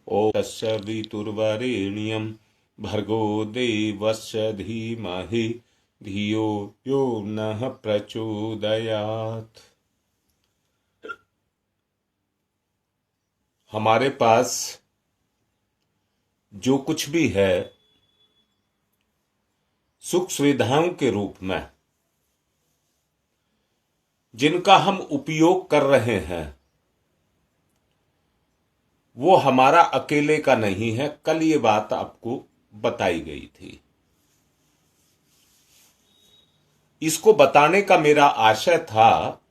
ओम तस्य वितुर्वरेण्यं भर्गो देवस्य धीमहि धियो यो नः प्रचोदयात्। हमारे पास जो कुछ भी है सुख सुविधाओं के रूप में, जिनका हम उपयोग कर रहे हैं, वो हमारा अकेले का नहीं है। कल ये बात आपको बताई गई थी। इसको बताने का मेरा आशय था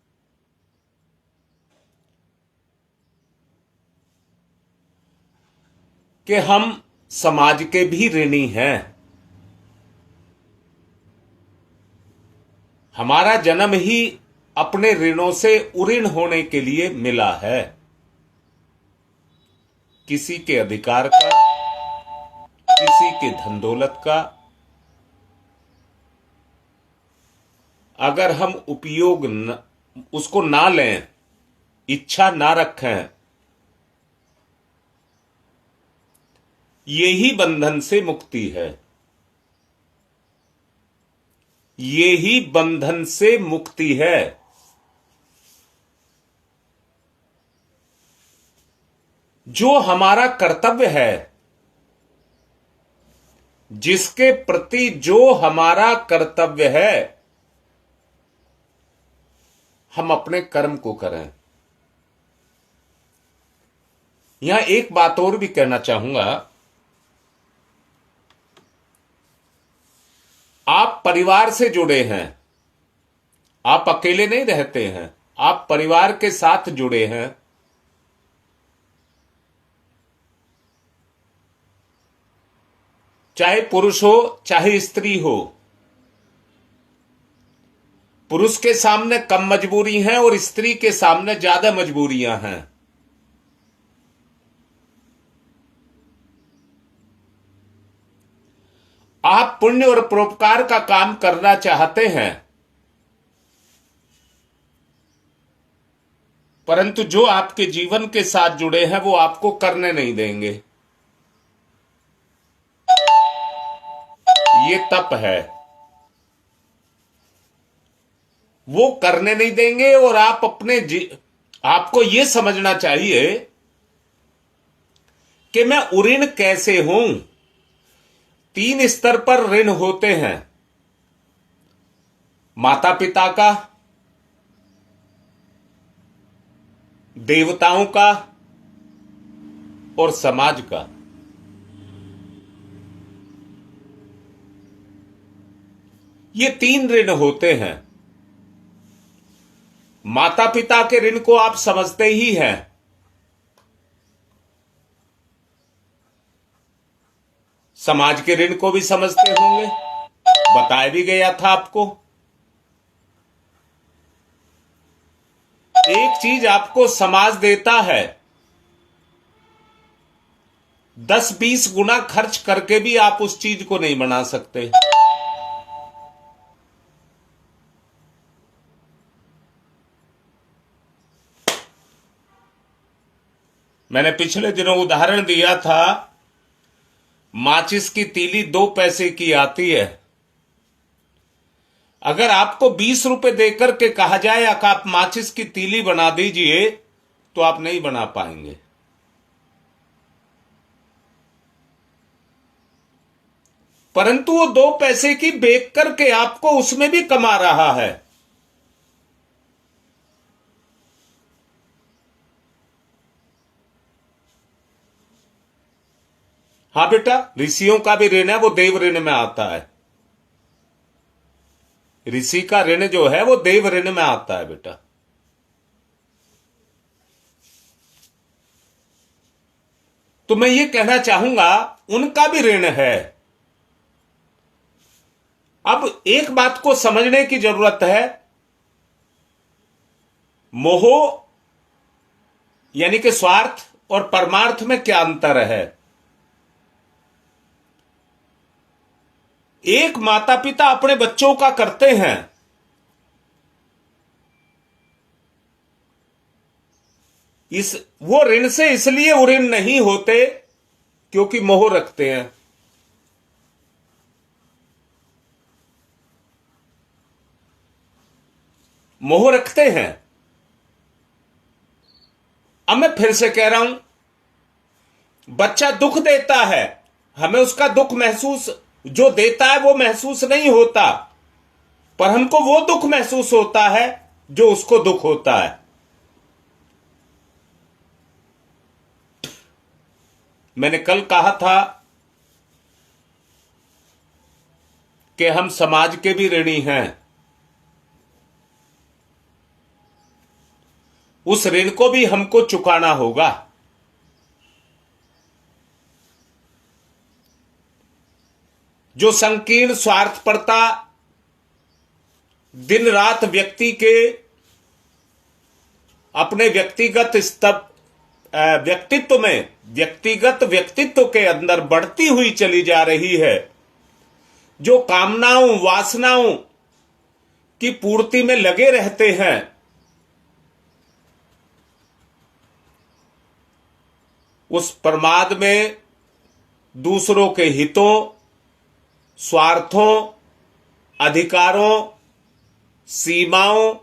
कि हम समाज के भी ऋणी हैं। हमारा जन्म ही अपने ऋणों से उऋण होने के लिए मिला है। किसी के अधिकार का, किसी के धन दौलत का। अगर हम उपयोग उसको ना लें, इच्छा ना रखें, यही बंधन से मुक्ति है। यही बंधन से मुक्ति है। जो हमारा कर्तव्य है, जिसके प्रति जो हमारा कर्तव्य है, हम अपने कर्म को करें। यहां एक बात और भी कहना चाहूंगा। आप परिवार से जुड़े हैं, आप अकेले नहीं रहते हैं, आप परिवार के साथ जुड़े हैं। चाहे पुरुष हो चाहे स्त्री हो, पुरुष के सामने कम मजबूरी है और स्त्री के सामने ज्यादा मजबूरियां हैं। आप पुण्य और परोपकार का काम करना चाहते हैं, परंतु जो आपके जीवन के साथ जुड़े हैं वो आपको करने नहीं देंगे। ये तप है। वो करने नहीं देंगे और आप आपको यह समझना चाहिए कि मैं उऋण कैसे हूं। 3 स्तर पर ऋण होते हैं: माता पिता का, देवताओं का और समाज का। ये 3 ऋण होते हैं। माता पिता के ऋण को आप समझते ही हैं। समाज के ऋण को भी समझते होंगे, बताया भी गया था आपको। एक चीज आपको समाज देता है, 10-20 गुना खर्च करके भी आप उस चीज को नहीं बना सकते। मैंने पिछले दिनों उदाहरण दिया था, माचिस की तीली 2 पैसे की आती है। अगर आपको 20 रुपए देकर के कहा जाए कि आप माचिस की तीली बना दीजिए, तो आप नहीं बना पाएंगे। परंतु वो 2 पैसे की बेच करके आपको उसमें भी कमा रहा है। हां बेटा, ऋषियों का भी ऋण है, वो देव ऋण में आता है। ऋषि का ऋण जो है वो देव ऋण में आता है बेटा। तो मैं ये कहना चाहूंगा, उनका भी ऋण है। अब एक बात को समझने की जरूरत है, मोह यानी कि स्वार्थ और परमार्थ में क्या अंतर है। एक माता पिता अपने बच्चों का करते हैं, वो ऋण से इसलिए उऋण नहीं होते क्योंकि मोह रखते हैं। मोह रखते हैं। अब मैं फिर से कह रहा हूं, बच्चा दुख देता है, हमें उसका दुख महसूस, जो देता है वो महसूस नहीं होता, पर हमको वो दुख महसूस होता है जो उसको दुख होता है। मैंने कल कहा था कि हम समाज के भी ऋणी हैं। उस ऋण को भी हमको चुकाना होगा। जो संकीर्ण स्वार्थपरता दिन रात व्यक्ति के अपने व्यक्तिगत व्यक्तित्व के अंदर बढ़ती हुई चली जा रही है, जो कामनाओं वासनाओं की पूर्ति में लगे रहते हैं, उस प्रमाद में दूसरों के हितों, स्वार्थों, अधिकारों, सीमाओं,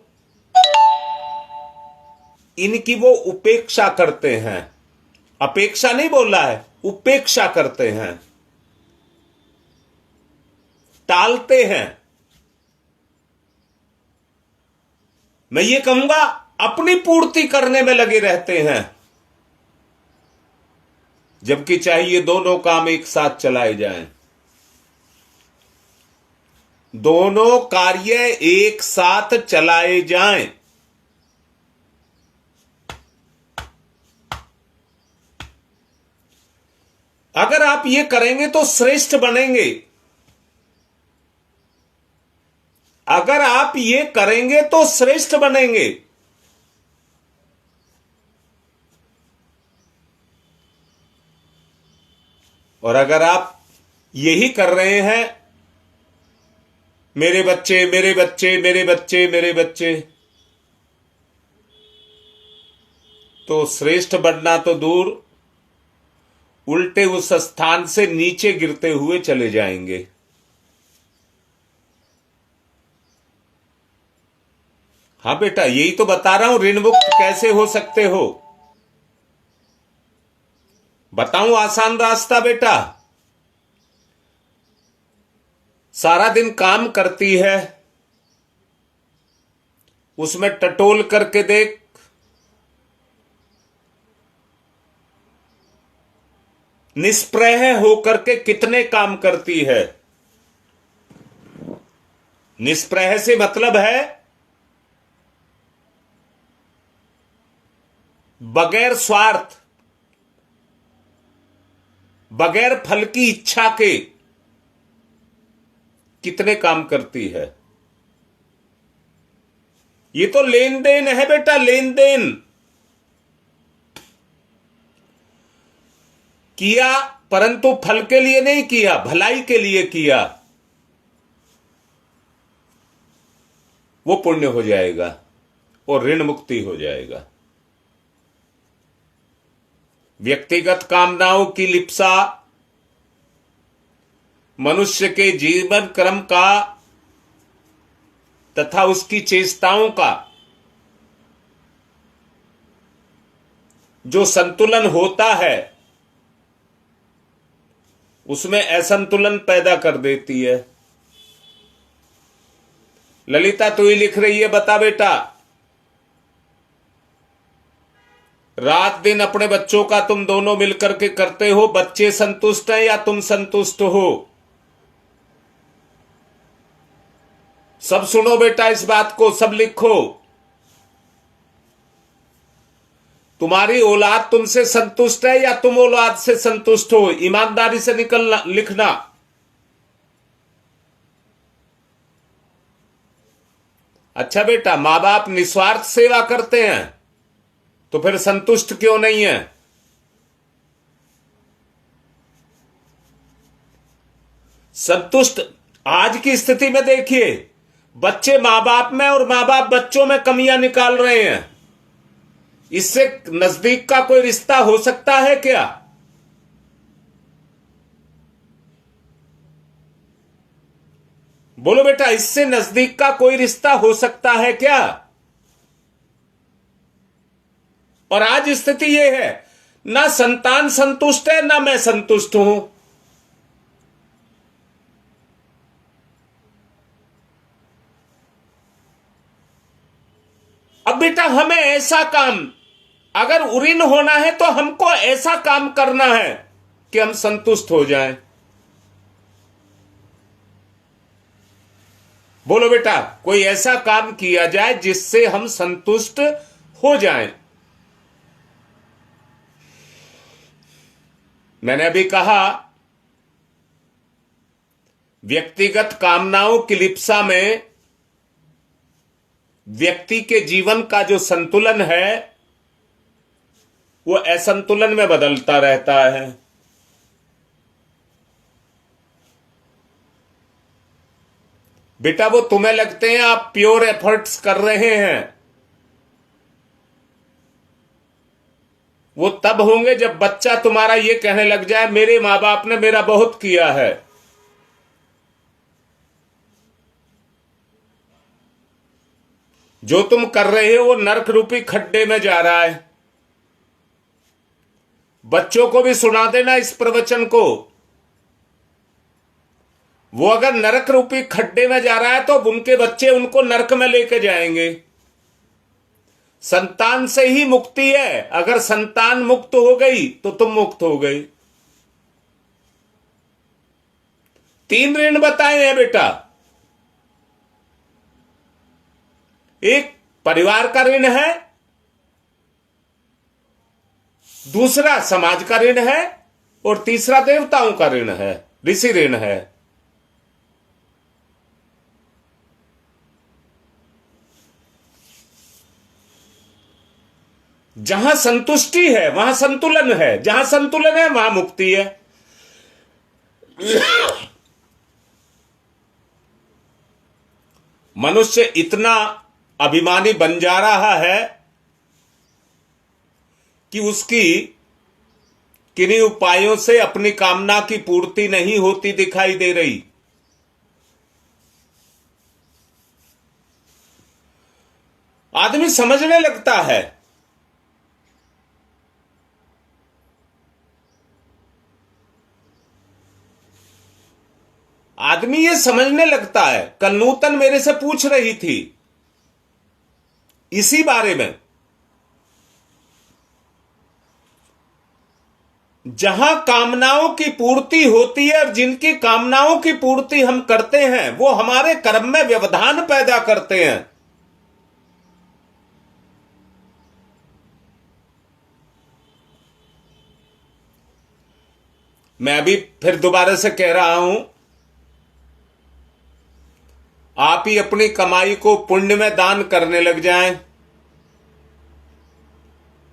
इनकी वो उपेक्षा करते हैं। अपेक्षा नहीं बोल रहा है, उपेक्षा करते हैं, टालते हैं। मैं ये कहूंगा, अपनी पूर्ति करने में लगे रहते हैं, जबकि चाहिए दोनों काम एक साथ चलाए जाएं। दोनों कार्य एक साथ चलाए जाएं। अगर आप ये करेंगे तो श्रेष्ठ बनेंगे। अगर आप ये करेंगे तो श्रेष्ठ बनेंगे। और अगर आप यही कर रहे हैं, मेरे बच्चे मेरे बच्चे मेरे बच्चे मेरे बच्चे, तो श्रेष्ठ बनना तो दूर, उल्टे उस स्थान से नीचे गिरते हुए चले जाएंगे। हां बेटा, यही तो बता रहा हूं, ऋण मुक्त कैसे हो सकते हो। बताऊं आसान रास्ता बेटा। सारा दिन काम करती है, उसमें टटोल करके देख, निष्प्रह होकर के कितने काम करती है। निष्प्रह से मतलब है बगैर स्वार्थ, बगैर फल की इच्छा के कितने काम करती है। ये तो लेन देन है बेटा, लेन देन। किया परंतु फल के लिए नहीं किया, भलाई के लिए किया, वो पुण्य हो जाएगा और ऋण मुक्ति हो जाएगा। व्यक्तिगत कामनाओं की लिप्सा मनुष्य के जीवन क्रम का तथा उसकी चेष्टाओं का जो संतुलन होता है, उसमें असंतुलन पैदा कर देती है। ललिता तू ही लिख रही है, बता बेटा, रात दिन अपने बच्चों का तुम दोनों मिलकर के करते हो, बच्चे संतुष्ट हैं या तुम संतुष्ट हो? सब सुनो बेटा इस बात को, सब लिखो। तुम्हारी औलाद तुमसे संतुष्ट है या तुम औलाद से संतुष्ट हो? ईमानदारी से निकलना, लिखना। अच्छा बेटा, मां बाप निस्वार्थ सेवा करते हैं, तो फिर संतुष्ट क्यों नहीं है? संतुष्ट आज की स्थिति में देखिए, बच्चे मां बाप में और मां बाप बच्चों में कमियां निकाल रहे हैं। इससे नजदीक का कोई रिश्ता हो सकता है क्या? बोलो बेटा, इससे नजदीक का कोई रिश्ता हो सकता है क्या? और आज स्थिति यह है, ना संतान संतुष्ट है ना मैं संतुष्ट हूं। अब बेटा, हमें ऐसा काम, अगर उरीन होना है तो हमको ऐसा काम करना है कि हम संतुष्ट हो जाएं। बोलो बेटा, कोई ऐसा काम किया जाए जिससे हम संतुष्ट हो जाएं। मैंने अभी कहा, व्यक्तिगत कामनाओं की लिप्सा में व्यक्ति के जीवन का जो संतुलन है वो असंतुलन में बदलता रहता है। बेटा, वो तुम्हें लगते हैं आप प्योर एफर्ट्स कर रहे हैं, वो तब होंगे जब बच्चा तुम्हारा ये कहने लग जाए, मेरे मां बाप ने मेरा बहुत किया है। जो तुम कर रहे हो वो नरक रूपी खड्डे में जा रहा है। बच्चों को भी सुना देना इस प्रवचन को। वो अगर नरक रूपी खड्डे में जा रहा है तो उनके बच्चे उनको नरक में लेके जाएंगे। संतान से ही मुक्ति है। अगर संतान मुक्त हो गई तो तुम मुक्त हो गई। 3 ऋण बताए हैं बेटा। एक परिवार का ऋण है, दूसरा समाज का ऋण है, और तीसरा देवताओं का ऋण है, ऋषि ऋण है। जहां संतुष्टि है वहां संतुलन है, जहां संतुलन है वहां मुक्ति है। मनुष्य इतना अभिमानी बन जा रहा है कि उसकी किन्हीं उपायों से अपनी कामना की पूर्ति नहीं होती दिखाई दे रही। आदमी समझने लगता है, आदमी ये समझने लगता है। कल नूतन मेरे से पूछ रही थी इसी बारे में, जहां कामनाओं की पूर्ति होती है और जिनकी कामनाओं की पूर्ति हम करते हैं वो हमारे कर्म में व्यवधान पैदा करते हैं। मैं अभी फिर दोबारा से कह रहा हूं, आप ही अपनी कमाई को पुण्य में दान करने लग जाएं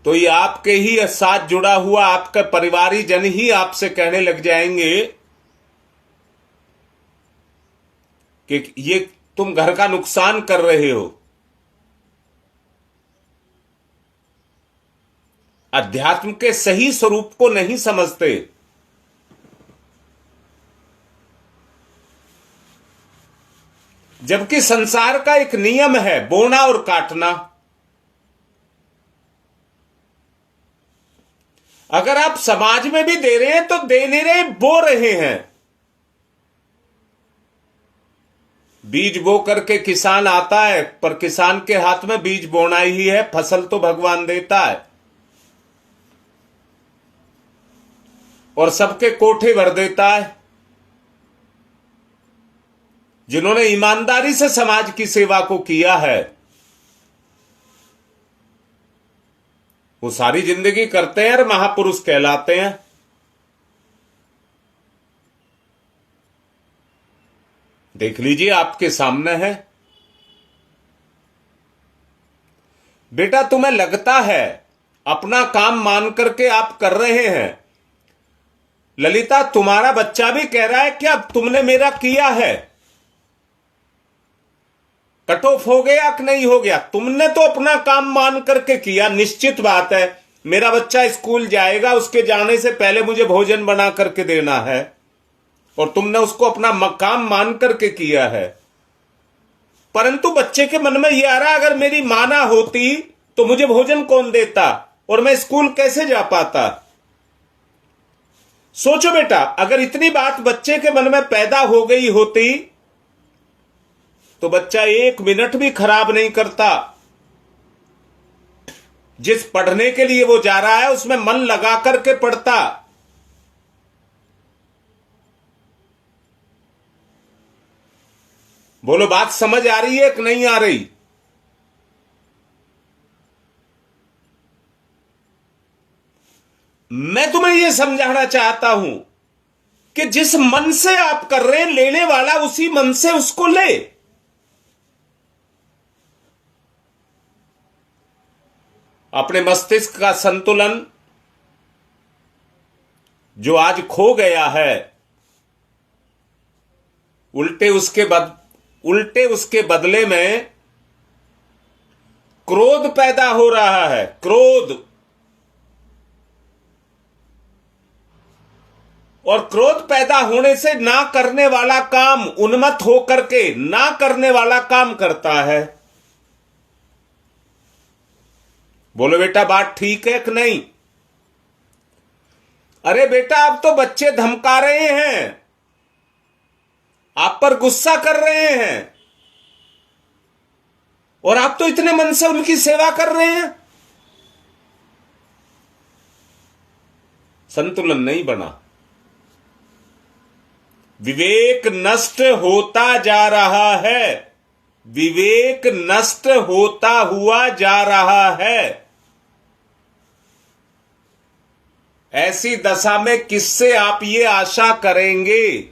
तो ये आपके ही साथ जुड़ा हुआ आपका परिवारी जन ही आपसे कहने लग जाएंगे कि ये तुम घर का नुकसान कर रहे हो। अध्यात्म के सही स्वरूप को नहीं समझते। जबकि संसार का एक नियम है, बोना और काटना। अगर आप समाज में भी दे रहे हैं तो दे नहीं रहे, बो रहे हैं। बीज बो करके किसान आता है, पर किसान के हाथ में बीज बोना ही है, फसल तो भगवान देता है। और सबके कोठे भर देता है। जिन्होंने ईमानदारी से समाज की सेवा को किया है वो सारी जिंदगी करते हैं और महापुरुष कहलाते हैं। देख लीजिए, आपके सामने है। बेटा, तुम्हें लगता है अपना काम मान करके आप कर रहे हैं। ललिता, तुम्हारा बच्चा भी कह रहा है क्या तुमने मेरा किया है? कट ऑफ हो गया कि नहीं हो गया? तुमने तो अपना काम मान करके किया। निश्चित बात है, मेरा बच्चा स्कूल जाएगा, उसके जाने से पहले मुझे भोजन बना करके देना है, और तुमने उसको अपना काम मान करके किया है। परंतु बच्चे के मन में यह आ रहा, अगर मेरी मां ना होती तो मुझे भोजन कौन देता और मैं स्कूल कैसे जा पाता। सोचो बेटा, अगर इतनी बात बच्चे के मन में पैदा हो गई होती तो बच्चा 1 मिनट भी खराब नहीं करता। जिस पढ़ने के लिए वो जा रहा है उसमें मन लगा करके पढ़ता। बोलो, बात समझ आ रही है कि नहीं आ रही? मैं तुम्हें यह समझाना चाहता हूं कि जिस मन से आप कर रहे हैं, लेने वाला उसी मन से उसको ले। अपने मस्तिष्क का संतुलन जो आज खो गया है, उल्टे उसके बदले में क्रोध पैदा हो रहा है। क्रोध, और क्रोध पैदा होने से ना करने वाला काम, उन्मत्त होकर के ना करने वाला काम करता है। बोलो बेटा, बात ठीक है कि नहीं? अरे बेटा, अब तो बच्चे धमका रहे हैं, आप पर गुस्सा कर रहे हैं, और आप तो इतने मन से उनकी सेवा कर रहे हैं। संतुलन नहीं बना। विवेक नष्ट होता जा रहा है। विवेक नष्ट होता हुआ जा रहा है। ऐसी दशा में किससे आप ये आशा करेंगे?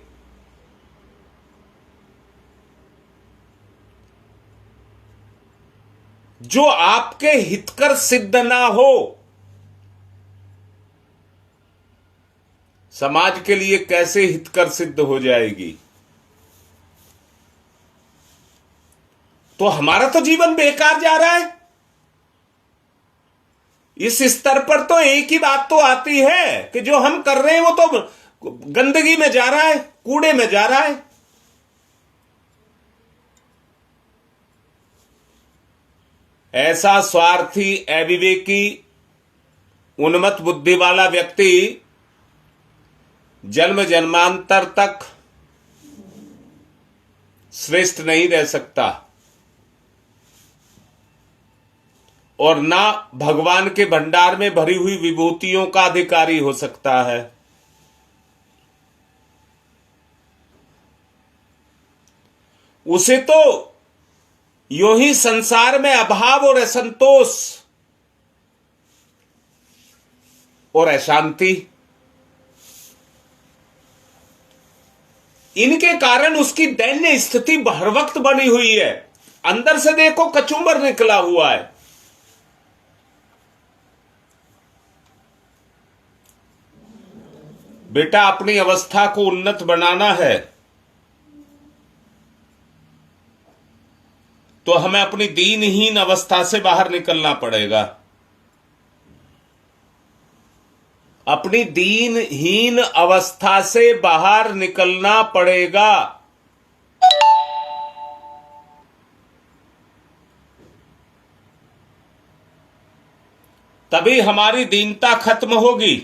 जो आपके हितकर सिद्ध ना हो। समाज के लिए कैसे हितकर सिद्ध हो जाएगी? तो हमारा तो जीवन बेकार जा रहा है। इस स्तर पर तो एक ही बात तो आती है कि जो हम कर रहे हैं वो तो गंदगी में जा रहा है, कूड़े में जा रहा है। ऐसा स्वार्थी, अविवेकी, उन्मत्त बुद्धि वाला व्यक्ति जन्म जन्मांतर तक श्रेष्ठ नहीं रह सकता, और ना भगवान के भंडार में भरी हुई विभूतियों का अधिकारी हो सकता है। उसे तो यूं ही संसार में अभाव और असंतोष और अशांति, इनके कारण उसकी दैन्य स्थिति हर वक्त बनी हुई है। अंदर से देखो कचुम्बर निकला हुआ है। बेटा, अपनी अवस्था को उन्नत बनाना है तो हमें अपनी दीनहीन अवस्था से बाहर निकलना पड़ेगा। अपनी दीनहीन अवस्था से बाहर निकलना पड़ेगा। तभी हमारी दीनता खत्म होगी।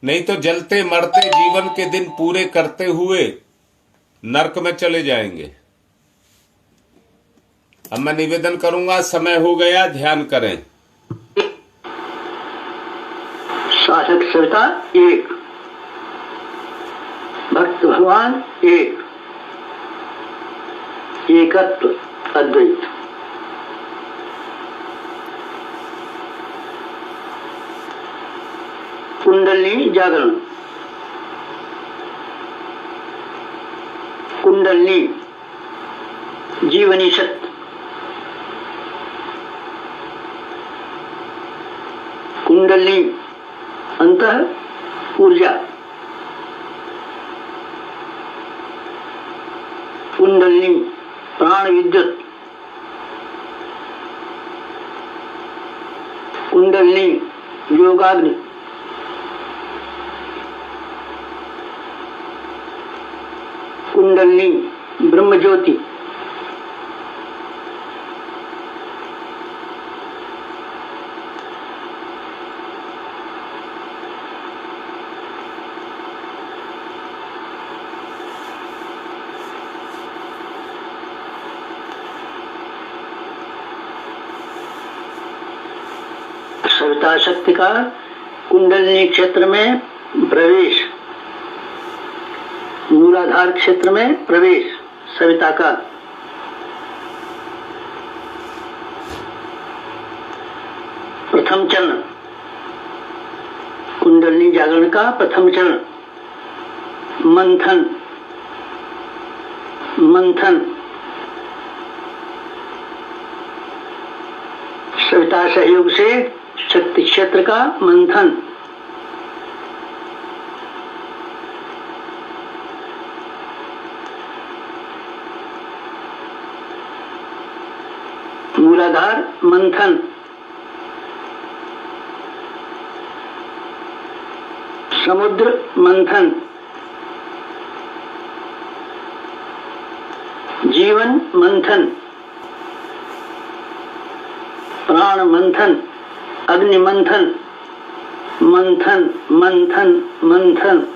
नहीं तो जलते मरते जीवन के दिन पूरे करते हुए नरक में चले जाएंगे। अब मैं निवेदन करूंगा, समय हो गया, ध्यान करें। शासक सविता एक, भक्त भगवान एक, एकत्व अद्वैत। कुंडलिनी जागरण। कुंडलिनी जीवनी शक्ति। कुंडलिनी अंतः ऊर्जा। कुंडलिनी प्राण विद्युत। कुंडलिनी योगाग्नि, कुंडलिनी ब्रह्म ज्योति, सविता शक्ति का कुंडलिनी क्षेत्र में प्रवेश, मूलाधार क्षेत्र में प्रवेश सविता का, प्रथम चरण कुंडलिनी जागरण का प्रथम चरण, मंथन मंथन, सविता सहयोग से शक्ति क्षेत्र का मंथन, मूलाधार मंथन, समुद्र मंथन, जीवन मंथन, प्राण मंथन, अग्नि मंथन, मंथन मंथन मंथन,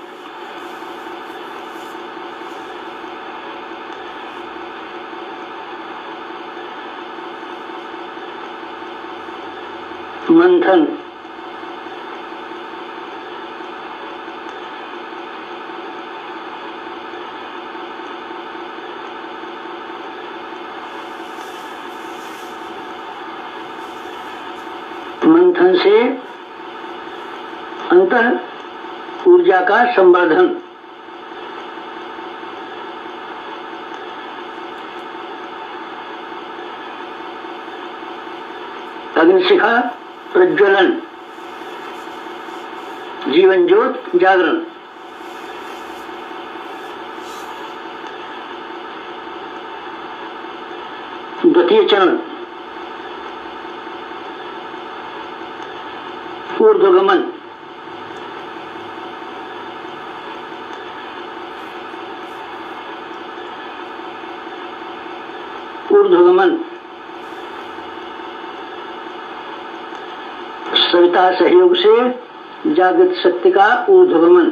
मंथन, मंथन से अंतः ऊर्जा का संवर्धन, अग्निशिखा प्रज्वलन, जीवन ज्योत जागरण, द्वितीय चरण ऊर्ध्वगमन, ऊर्ध्वगमन, सविता सहयोग से जागृत शक्ति का ऊर्ध्वगमन,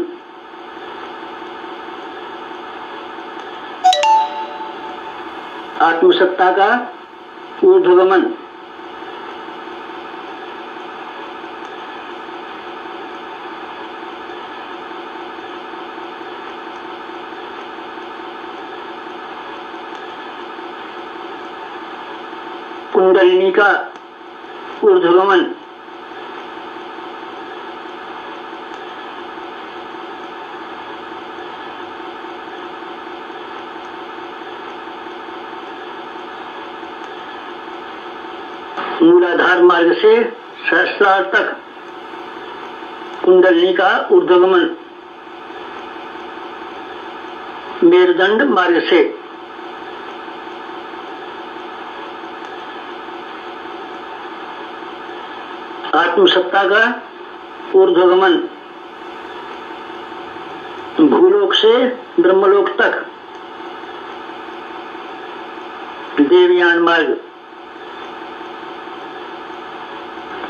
आत्मसत्ता का ऊर्ध्वगमन, कुंडलिनी का ऊर्ध्वगमन, मूलाधार मार्ग से सहस्रार तक कुंडलिनी का ऊर्ध्वगमन, मेरुदंड मार्ग से आत्मसत्ता का ऊर्ध्वगमन, भूलोक से ब्रह्मलोक तक देवयान मार्ग,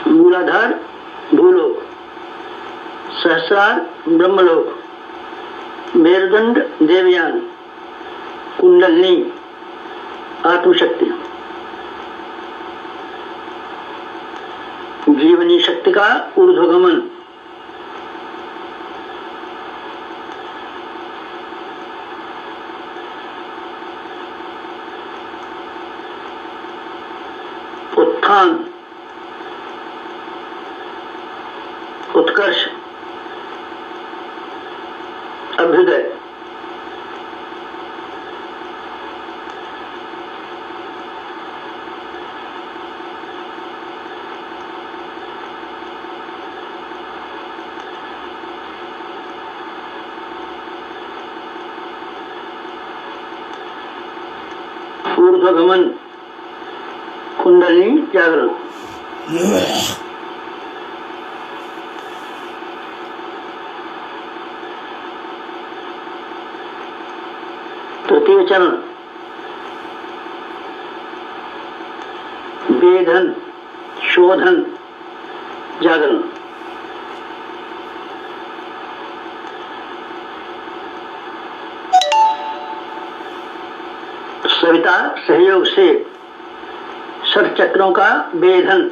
मूलाधार भूलोक, सहस्रार ब्रह्मलोक, मेरुदंड देवयान, कुंडलिनी आत्मशक्ति, जीवनी शक्ति का ऊर्ध्वगमन, उत्थान, उत्कर्ष, अभ्युदय, ऊर्ध्वगमन, कुंडलिनी जागरण, तृतीय चरण वेधन, शोधन, जागरण। सविता सहयोग से षट चक्रों का वेधन,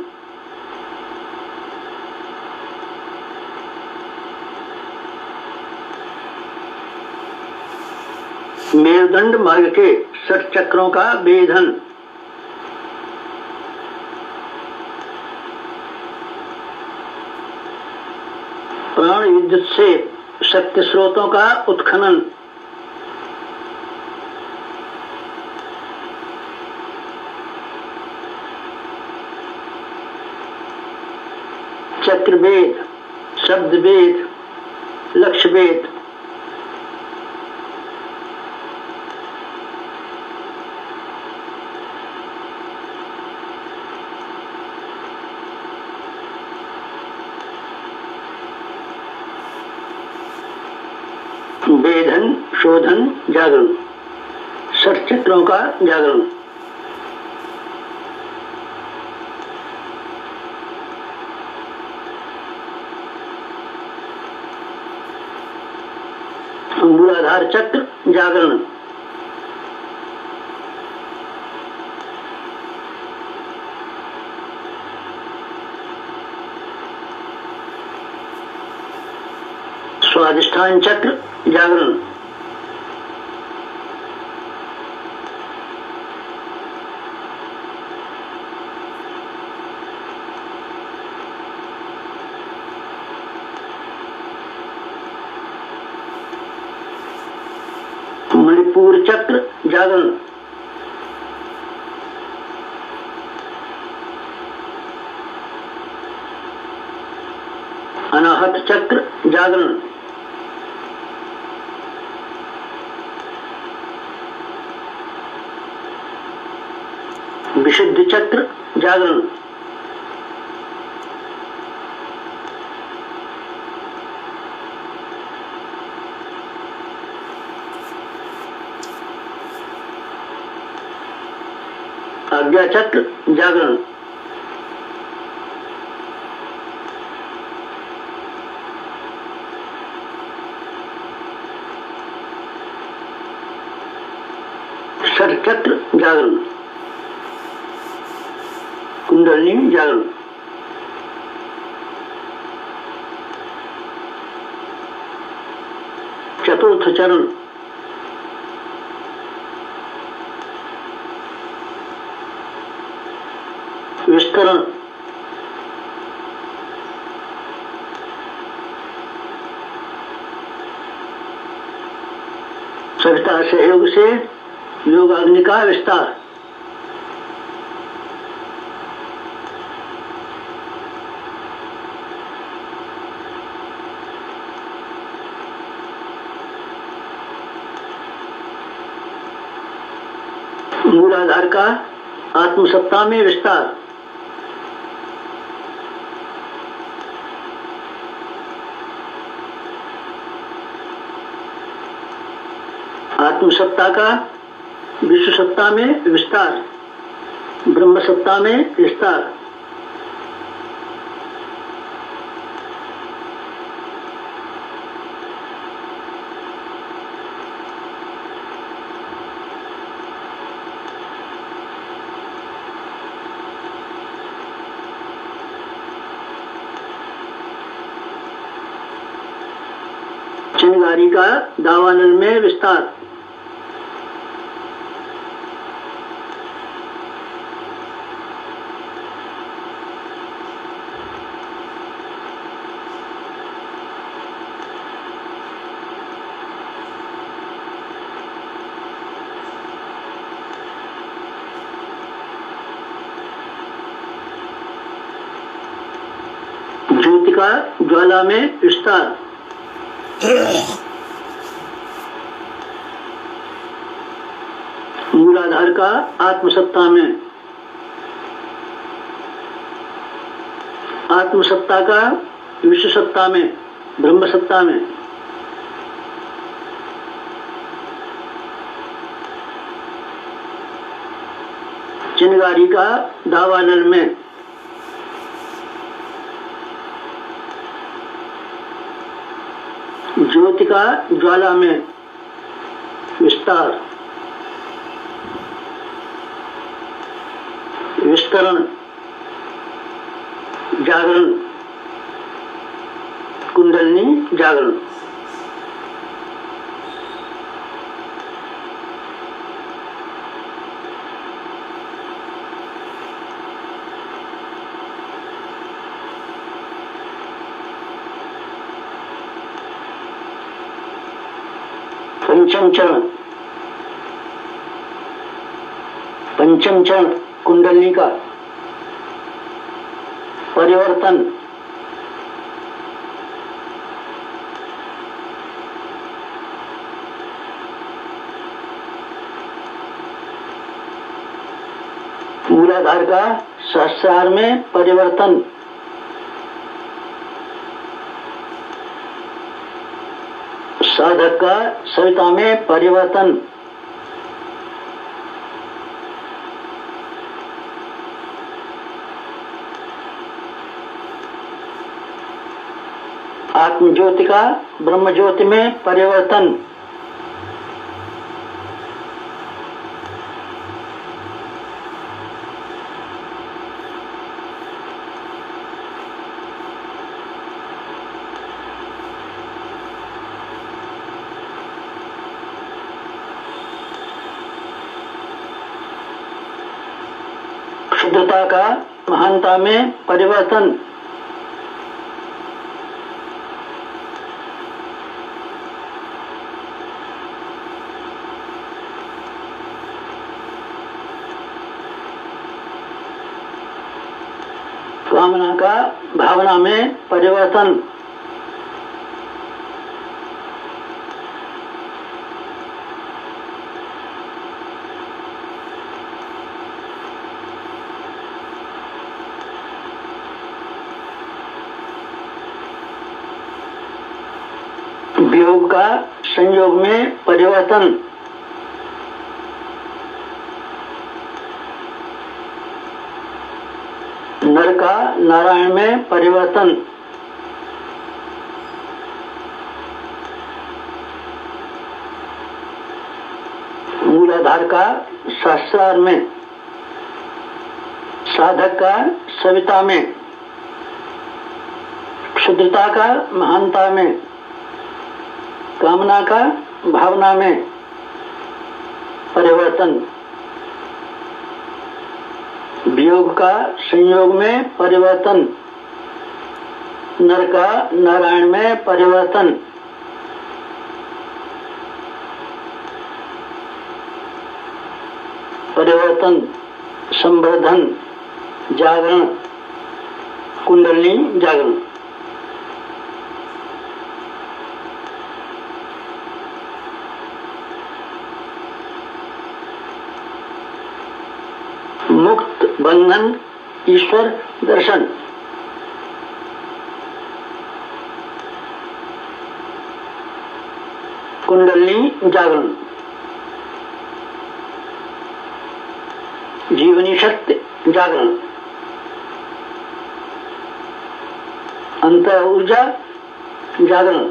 मेरुदंड मार्ग के षट चक्रों का वेधन, प्राण विद्युत से शक्ति स्रोतों का उत्खनन, चक्रवेद, शब्दवेद, लक्ष्यवेद, वेधन, शोधन, जागरण, षट चक्रों का जागरण। मूलाधार चक्र जागरण, स्वाधिष्ठान चक्र जागरण, मणिपुर चक्र जागरण, अनाहत चक्र जागरण, विशुद्ध चक्र जागरण, आज्ञा चक्र जागरण, षट चक्र जागरण, कुंडलिनी जागरण, चतुर्थ चरण विस्तरण, सविता सहयोग से योगाग्नि का विस्तार, मूलाधार का आत्मसत्ता में विस्तार, आत्मसत्ता का विश्व सत्ता में विस्तार, ब्रह्म सत्ता में विस्तार, चिंगारी का दावानल में विस्तार, ज्योति का ज्वाला में विस्तार, मूलाधार का आत्मसत्ता में, आत्मसत्ता का विश्व सत्ता में, ब्रह्म सत्ता में, चिंगारी का दावानल में, ज्योति का ज्वाला में विस्तार, विस्तरण, जागरण, कुंडलिनी जागरण। पंचम चरण, पंचम चरण कुंडलिनी का परिवर्तन, मूलाधार का सहस्रार में परिवर्तन, साधक का सविता में परिवर्तन, आत्म ज्योति का ब्रह्म ज्योति में परिवर्तन, शुद्धता का महानता में परिवर्तन, कामना का भावना में परिवर्तन, वियोग का संयोग में परिवर्तन, नर का नारायण में परिवर्तन, मूलाधार का सहस्रार में, साधक का सविता में, क्षुद्रता का महानता में, कामना का भावना में परिवर्तन, वियोग का संयोग में परिवर्तन, नर का नारायण में परिवर्तन, परिवर्तन, संवर्धन, जागरण, कुंडलिनी जागरण। मुक्त बंधन ईश्वर दर्शन, कुंडलिनी जागरण, जीवनी शक्ति जागरण, अंतर ऊर्जा जागरण,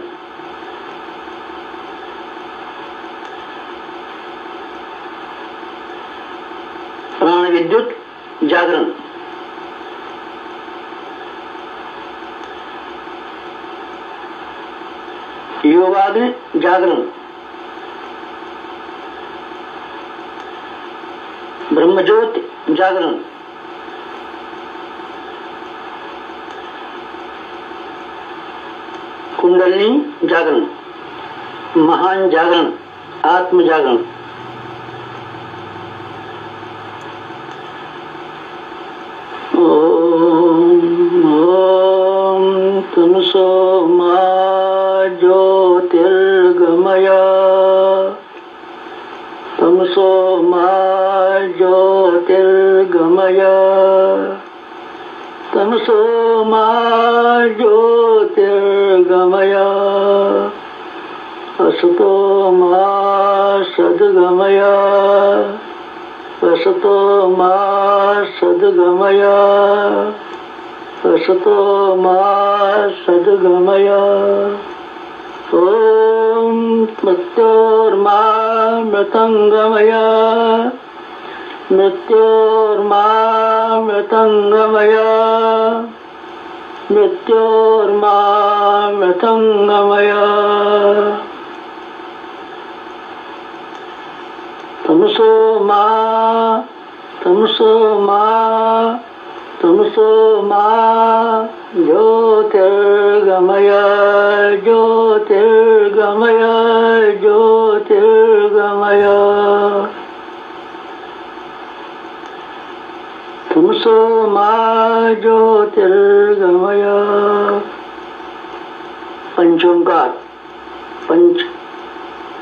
प्राण विद्युत जागरण, योगाग्नि जागरण, ब्रह्मज्योति जागरण, कुंडलिनी जागरण, महान जागरण, आत्म जागरण। तमसो मा ज्योतिर्गमय, तमसो मा ज्योतिर्गमय, तमसो मा ज्योतिर्गमय, असतो मा सद्गमय, असतो मा सद्गमय असतो मा सद्गमय ॐ मृत्योर्मा मृतङ्गमय मृत्योर्मा मृतङ्गमय मृत्योर्मा मृतङ्गमय तमसो मा तमसो मा तमसो मा ज्योतिर्गमय ज्योतिर्गमय ज्योतिर्गमय तमसो मा ज्योतिर्गमय पंचोंकार पंच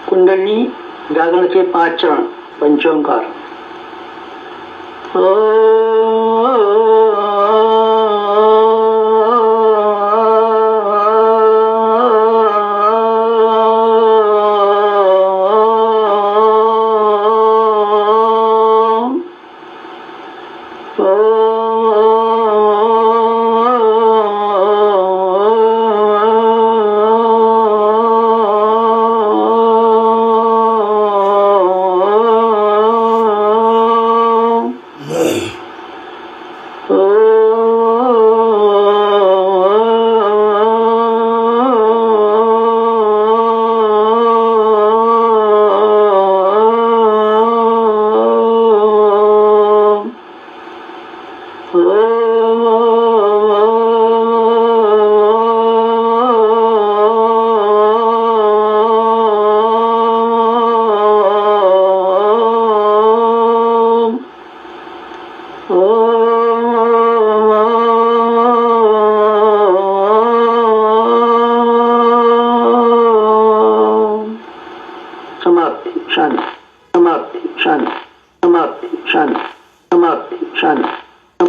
कुंडली जागरण के 5 चरण पंचोंकार समाप्ति शांति समाप्ति शांति समाप्ति शांति समाप्ति शांति।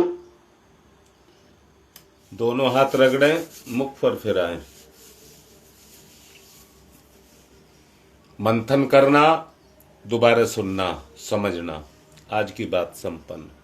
दोनों हाथ रगड़ें, मुख पर फिराएं। मंथन करना, दोबारा सुनना, समझना। आज की बात संपन्न।